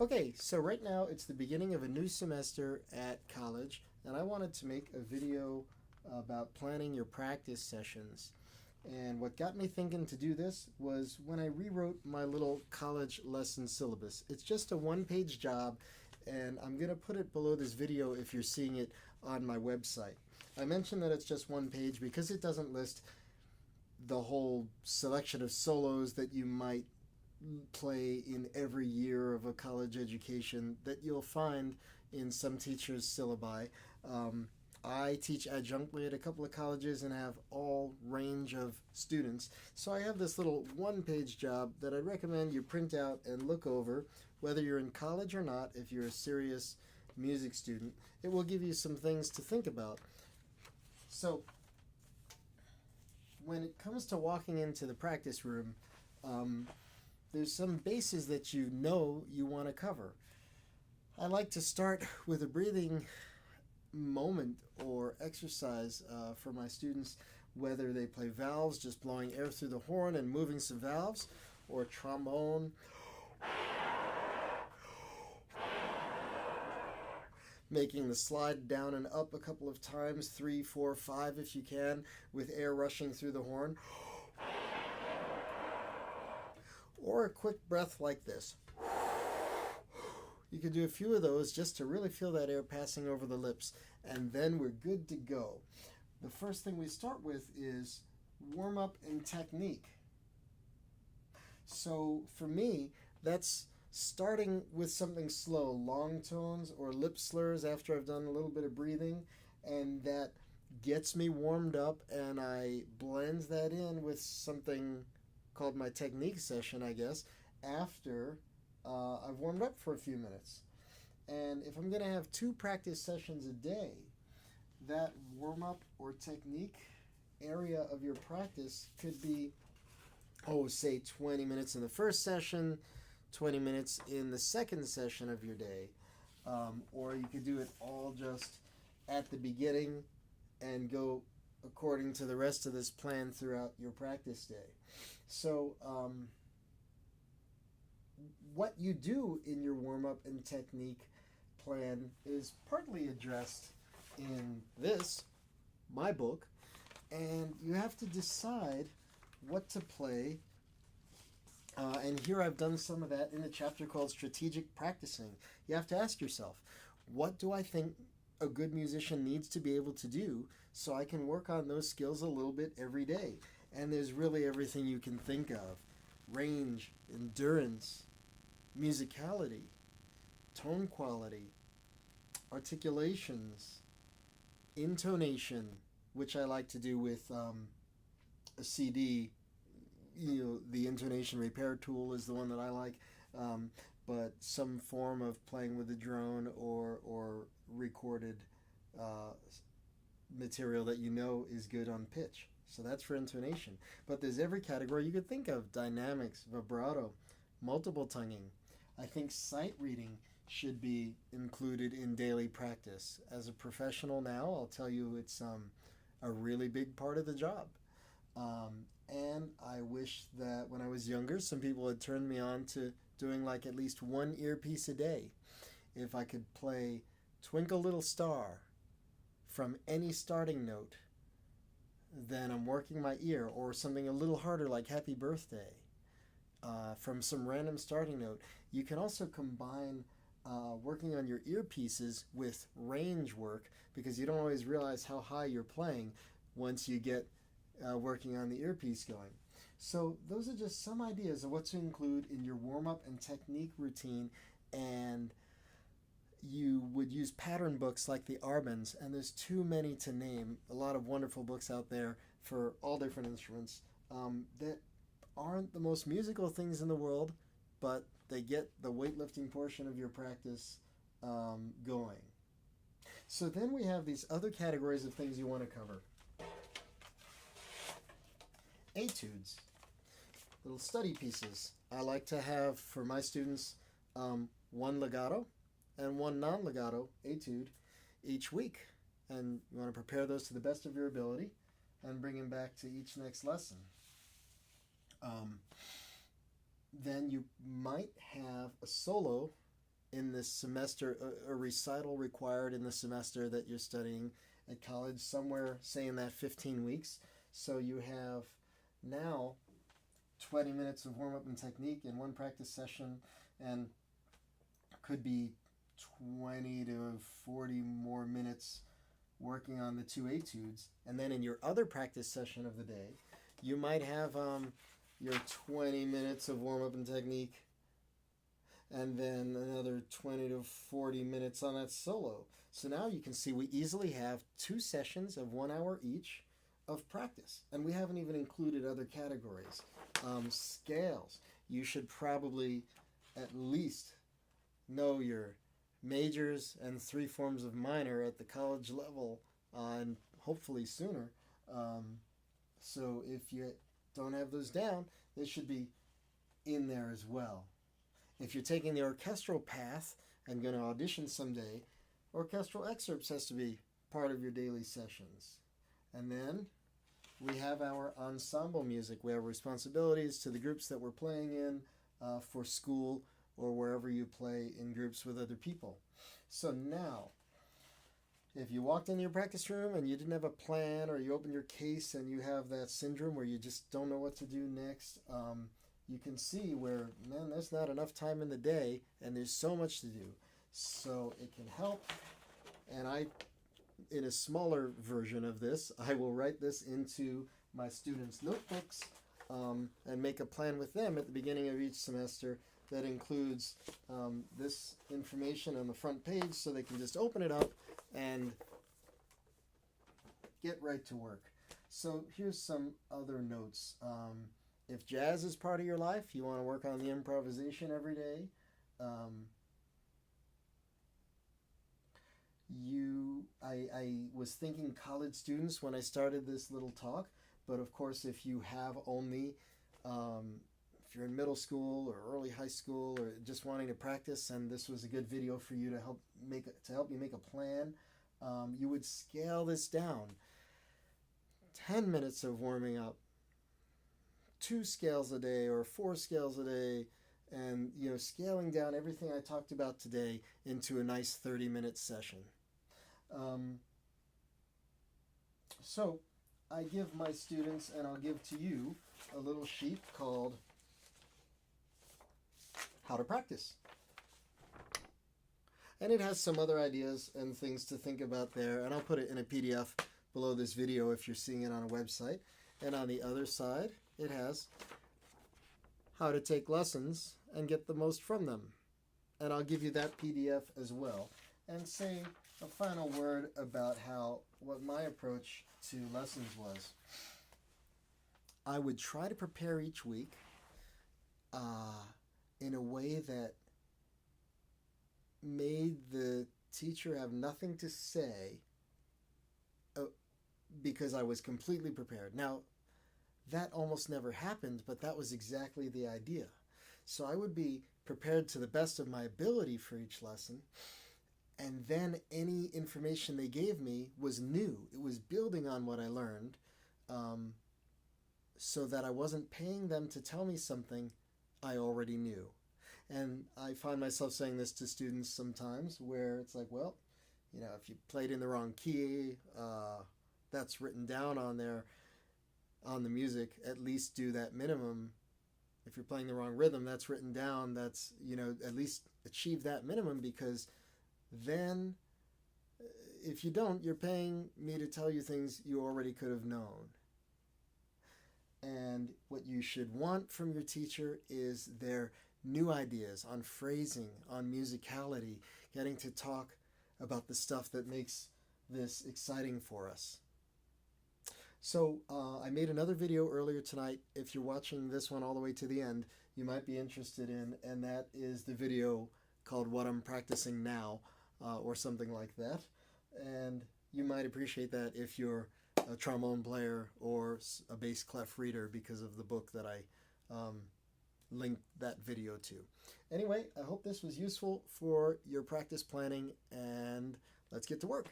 Okay, so right now it's the beginning of a new semester at college, and I wanted to make a video about planning your practice sessions. And what got me thinking to do this was when I rewrote my little college lesson syllabus. It's just a one-page job, and I'm going to put it below this video if you're seeing it on my website. I mentioned that it's just one page because it doesn't list the whole selection of solos that you might play in every year of a college education that you'll find in some teachers' syllabi. I teach adjunctly at a couple of colleges and have all range of students. So I have this little one-page job that I'd recommend you print out and look over, whether you're in college or not. If you're a serious music student, it will give you some things to think about. So when it comes to walking into the practice room, there's some bases that you know you want to cover. I like to start with a breathing moment or exercise for my students, whether they play valves, just blowing air through the horn and moving some valves, or trombone, making the slide down and up a couple of times, 3, 4, 5 if you can, with air rushing through the horn. Or a quick breath like this. You could do a few of those just to really feel that air passing over the lips, and then we're good to go. The first thing we start with is warm up and technique. So for me, that's starting with something slow, long tones or lip slurs after I've done a little bit of breathing, and that gets me warmed up, and I blend that in with something called my technique session, I guess, after I've warmed up for a few minutes. And if I'm going to have 2 practice sessions a day, that warm-up or technique area of your practice could be, say 20 minutes in the first session, 20 minutes in the second session of your day. Or you could do it all just at the beginning and go according to the rest of this plan throughout your practice day. So what you do in your warm-up and technique plan is partly addressed in my book, and you have to decide what to play. And here I've done some of that in a chapter called Strategic Practicing. You have to ask yourself, what do I think a good musician needs to be able to do so I can work on those skills a little bit every day? And there's really everything you can think of: range, endurance, musicality, tone quality, articulations, intonation, which I like to do with a CD. The intonation repair tool is the one that I like, but some form of playing with a drone or recorded material that is good on pitch. So that's for intonation. But there's every category you could think of: dynamics, vibrato, multiple tonguing. I think sight reading should be included in daily practice. As a professional now, I'll tell you it's a really big part of the job. And I wish that when I was younger, some people had turned me on to doing like at least 1 earpiece a day. If I could play Twinkle Little Star from any starting note, then I'm working my ear, or something a little harder like Happy Birthday from some random starting note. You can also combine working on your earpieces with range work, because you don't always realize how high you're playing once you get working on the earpiece going. So those are just some ideas of what to include in your warm-up and technique routine. And you would use pattern books like the Arbans, and there's too many to name. A lot of wonderful books out there for all different instruments that aren't the most musical things in the world, but they get the weightlifting portion of your practice going. So then we have these other categories of things you want to cover. Etudes, little study pieces. I like to have for my students 1 legato and 1 non-legato etude each week. And you want to prepare those to the best of your ability and bring them back to each next lesson. Then you might have a solo in this semester, a recital required in the semester that you're studying at college, somewhere, say, in that 15 weeks. So you have now 20 minutes of warm-up and technique in one practice session, and could be 20 to 40 more minutes working on the two etudes. And then in your other practice session of the day, you might have your 20 minutes of warm-up and technique, and then another 20 to 40 minutes on that solo. So now you can see we easily have 2 sessions of 1 hour each of practice. And we haven't even included other categories. Scales. You should probably at least know your majors and 3 forms of minor at the college level, and hopefully sooner. So if you don't have those down, they should be in there as well. If you're taking the orchestral path and going to audition someday, orchestral excerpts has to be part of your daily sessions. And then we have our ensemble music. We have responsibilities to the groups that we're playing in for school or wherever you play in groups with other people. So now, if you walked into your practice room and you didn't have a plan, or you open your case and you have that syndrome where you just don't know what to do next, you can see where, man, there's not enough time in the day and there's so much to do. So it can help. And in a smaller version of this, I will write this into my students' notebooks and make a plan with them at the beginning of each semester that includes this information on the front page, so they can just open it up and get right to work. So here's some other notes. If jazz is part of your life, you want to work on the improvisation every day. I was thinking college students when I started this little talk, but of course if you have only, if you're in middle school or early high school or just wanting to practice, and this was a good video for you to help you make a plan, you would scale this down. 10 minutes of warming up, 2 scales a day or 4 scales a day, and scaling down everything I talked about today into a nice 30-minute session. So I give my students, and I'll give to you, a little sheet called How to Practice. And it has some other ideas and things to think about there, and I'll put it in a PDF below this video if you're seeing it on a website. And on the other side, it has how to take lessons and get the most from them. And I'll give you that PDF as well, and say a final word about what my approach to lessons was. I would try to prepare each week in a way that made the teacher have nothing to say because I was completely prepared. Now, that almost never happened, but that was exactly the idea. So I would be prepared to the best of my ability for each lesson, and then any information they gave me was new. It was building on what I learned, so that I wasn't paying them to tell me something I already knew. And I find myself saying this to students sometimes, where it's like, well, if you played in the wrong key, that's written down on there on the music. At least do that minimum. If you're playing the wrong rhythm, that's written down. That's, at least achieve that minimum, because then if you don't, you're paying me to tell you things you already could have known. And what you should want from your teacher is their new ideas on phrasing, on musicality, getting to talk about the stuff that makes this exciting for us. So I made another video earlier tonight. If you're watching this one all the way to the end, you might be interested in, and that is the video called What I'm Practicing Now, or something like that. And you might appreciate that if you're a trombone player or a bass clef reader, because of the book that I linked that video to. Anyway, I hope this was useful for your practice planning, and let's get to work.